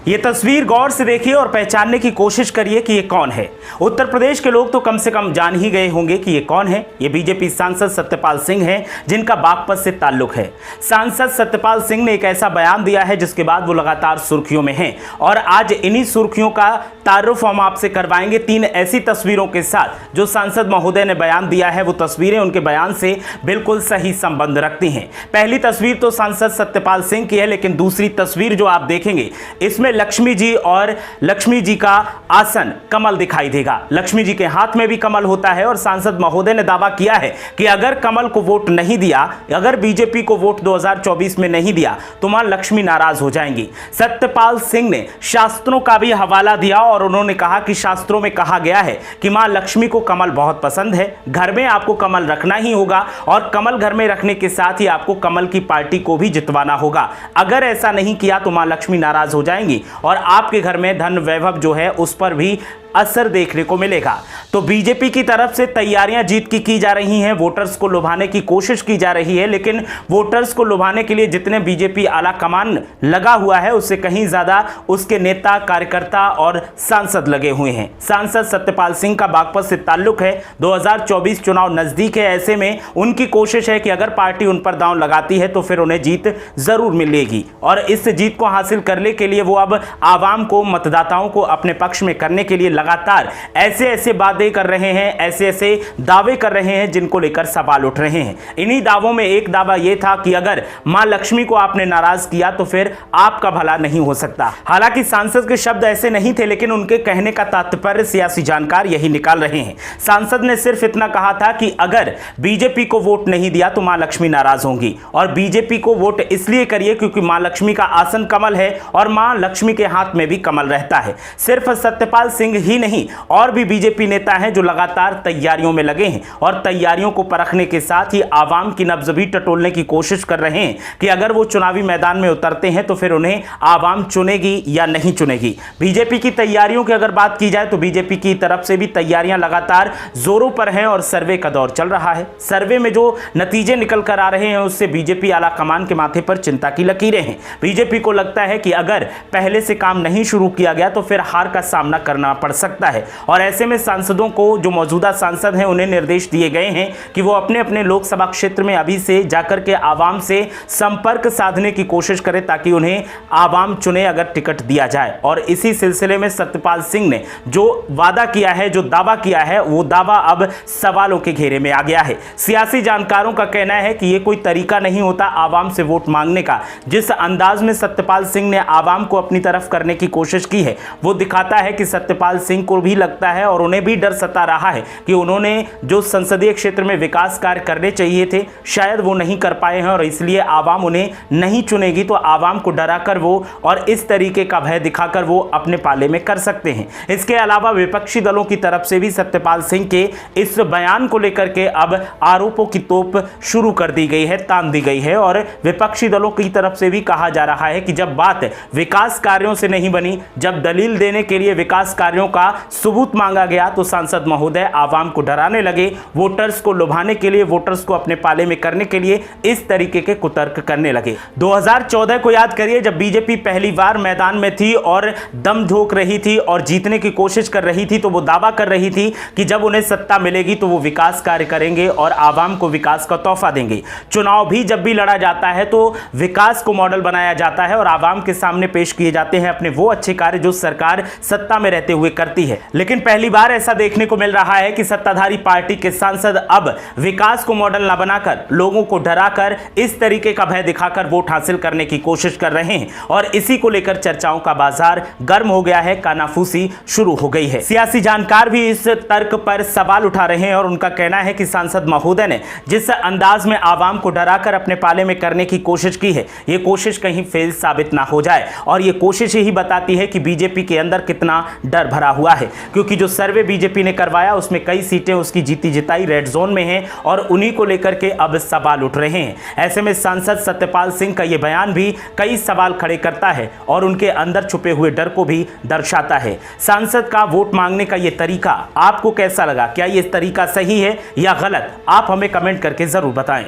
ये तस्वीर गौर से देखिए और पहचानने की कोशिश करिए कि ये कौन है। उत्तर प्रदेश के लोग तो कम से कम जान ही गए होंगे कि ये कौन है। ये बीजेपी सांसद सत्यपाल सिंह हैं, जिनका बागपत से ताल्लुक है। सांसद सत्यपाल सिंह ने एक ऐसा बयान दिया है जिसके बाद वो लगातार सुर्खियों में हैं और आज इन्हीं सुर्खियों का तारुफ हम आपसे करवाएंगे 3 ऐसी तस्वीरों के साथ जो सांसद महोदय ने बयान दिया है। वो तस्वीरें उनके बयान से बिल्कुल सही संबंध रखती हैं। पहली तस्वीर तो सांसद सत्यपाल सिंह की है, लेकिन दूसरी तस्वीर जो आप देखेंगे इसमें लक्ष्मी जी और लक्ष्मी जी का आसन कमल दिखाई देगा। लक्ष्मी जी के हाथ में भी कमल होता है और सांसद महोदय ने दावा किया है कि अगर कमल को वोट नहीं दिया, अगर बीजेपी को वोट 2024 में नहीं दिया तो मां लक्ष्मी नाराज हो जाएंगी। सत्यपाल सिंह ने शास्त्रों का भी हवाला दिया और उन्होंने कहा कि शास्त्रों में कहा गया है कि मां लक्ष्मी को कमल बहुत पसंद है, घर में आपको कमल रखना ही होगा और कमल घर में रखने के साथ ही आपको कमल की पार्टी को भी जितवाना होगा। अगर ऐसा नहीं किया तो मां लक्ष्मी नाराज हो जाएंगी और आपके घर में धन वैभव जो है उस पर भी असर देखने को मिलेगा। तो बीजेपी की तरफ से तैयारियां जीत की जा रही हैं, वोटर्स को लुभाने की कोशिश की जा रही है, लेकिन वोटर्स को लुभाने के लिए जितने बीजेपी आला कमान लगा हुआ है उससे कहीं ज्यादा उसके नेता, कार्यकर्ता और सांसद लगे हुए हैं। सांसद सत्यपाल सिंह का बागपत से ताल्लुक है, 2024 चुनाव नजदीक है, ऐसे में उनकी कोशिश है कि अगर पार्टी उन पर दांव लगाती है तो फिर उन्हें जीत जरूर मिलेगी और इस जीत को हासिल करने के लिए वो अब आवाम को, मतदाताओं को अपने पक्ष में करने के लिए लगातार ऐसे वादे कर रहे हैं, ऐसे दावे कर रहे हैं जिनको लेकर सवाल उठ रहे हैं। इन्हीं दावों में एक दावा यह था कि अगर मां लक्ष्मी को आपने नाराज किया तो फिर आपका भला नहीं हो सकता। हालांकि सांसद के शब्द ऐसे नहीं थे, लेकिन उनके कहने का तात्पर्य सियासी जानकार यही निकाल रहे हैं। सांसद ने सिर्फ इतना कहा था कि अगर बीजेपी को वोट नहीं दिया तो मां लक्ष्मी नाराज होंगी और बीजेपी को वोट इसलिए करिए क्योंकि मां लक्ष्मी का आसन कमल है और मां लक्ष्मी के हाथ में भी कमल रहता है। सिर्फ सत्यपाल सिंह ही नहीं, और भी बीजेपी नेता हैं जो लगातार तैयारियों में लगे हैं और तैयारियों को परखने के साथ ही आवाम की नब्ज भी टटोलने की कोशिश कर रहे हैं कि अगर वो चुनावी मैदान में उतरते हैं तो फिर उन्हें आवाम चुनेगी या नहीं चुनेगी। बीजेपी की तैयारियों की अगर बात की जाए तो बीजेपी की तरफ से भी तैयारियां लगातार जोरों पर हैं और सर्वे का दौर चल रहा है। सर्वे में जो नतीजे निकल कर आ रहे हैं उससे बीजेपी आला कमान के माथे पर चिंता की लकीरें हैं। बीजेपी को लगता है कि अगर पहले से काम नहीं शुरू किया गया तो फिर हार का सामना करना पड़ सकता है और ऐसे में सांसदों को, जो मौजूदा सांसद हैं, उन्हें निर्देश दिए गए हैं कि वो अपने अपने लोकसभा क्षेत्र में अभी से जाकर के आवाम से संपर्क साधने की कोशिश करें ताकि उन्हें आवाम चुने अगर टिकट दिया जाए। और इसी सिलसिले में सत्यपाल सिंह ने जो वादा किया है, जो दावा किया है, वो दावा अब सवालों के घेरे में आ गया है। सियासी जानकारों का कहना है कि ये कोई तरीका नहीं होता आवाम से वोट मांगने का। जिस अंदाज में सत्यपाल सिंह ने आवाम को अपनी तरफ करने की कोशिश की है वो दिखाता है कि सत्यपाल सिंह को भी लगता है और उन्हें भी डर सता रहा है कि उन्होंने जो संसदीय क्षेत्र में विकास कार्य करने चाहिए थे शायद वो नहीं कर पाए हैं और इसलिए आवाम उन्हें नहीं चुनेगी तो आवाम को डराकर वो और इस तरीके का भय दिखाकर वो अपने पाले में कर सकते हैं। इसके अलावा विपक्षी दलों की तरफ से भी सत्यपाल सिंह के इस बयान को लेकर के अब आरोपों की तोप शुरू कर दी गई है, तान दी गई है और विपक्षी दलों की तरफ से भी कहा जा रहा है कि जब बात विकास कार्यों से नहीं बनी, जब दलील देने के लिए विकास कार्यों का सबूत मांगा गया तो सांसद महोदय आवाम को डराने लगे, वोटर्स को लुभाने के लिए, वोटर्स को अपने पाले में करने के लिए इस तरीके के कुतर्क करने लगे। 2014 को याद करिए जब बीजेपी पहली बार मैदान में थी और दम झोंक रही थी और जीतने की कोशिश कर रही थी तो वो दावा कर रही थी कि जब उन्हें सत्ता मिलेगी तो वो विकास कार्य करेंगे और आवाम को विकास का तोहफा देंगे। चुनाव भी जब भी लड़ा जाता है तो विकास को मॉडल बनाया जाता है और आवाम के सामने पेश किए जाते हैं अपने वो अच्छे कार्य जो सरकार सत्ता में रहते हुए करती है। लेकिन पहली बार ऐसा देखने को मिल रहा है कि सत्ताधारी पार्टी के सांसद अब विकास को मॉडल न बनाकर लोगों को डराकर इस तरीके का भय दिखाकर वोट हासिल करने की कोशिश कर रहे हैं और इसी को लेकर चर्चाओं का बाजार गर्म हो गया है, कानाफूसी शुरू हो गई है। सियासी जानकार भी इस तर्क पर सवाल उठा रहे हैं और उनका कहना है कि सांसद महोदय ने जिस अंदाज में आवाम को डराकर अपने पाले में करने की कोशिश की है ये कोशिश कहीं फेल साबित ना हो जाए और ये कोशिश ही बताती है कि बीजेपी के अंदर कितना डर भरा हुआ है, क्योंकि जो सर्वे बीजेपी ने करवाया उसमें कई सीटें उसकी जीती जिताई रेड जोन में हैं और उन्हीं को लेकर के अब सवाल उठ रहे हैं। ऐसे में सांसद सत्यपाल सिंह का यह बयान भी कई सवाल खड़े करता है और उनके अंदर छुपे हुए डर को भी दर्शाता है। सांसद का वोट मांगने का यह तरीका आपको कैसा लगा? क्या यह तरीका सही है या गलत? आप हमें कमेंट करके जरूर बताएं।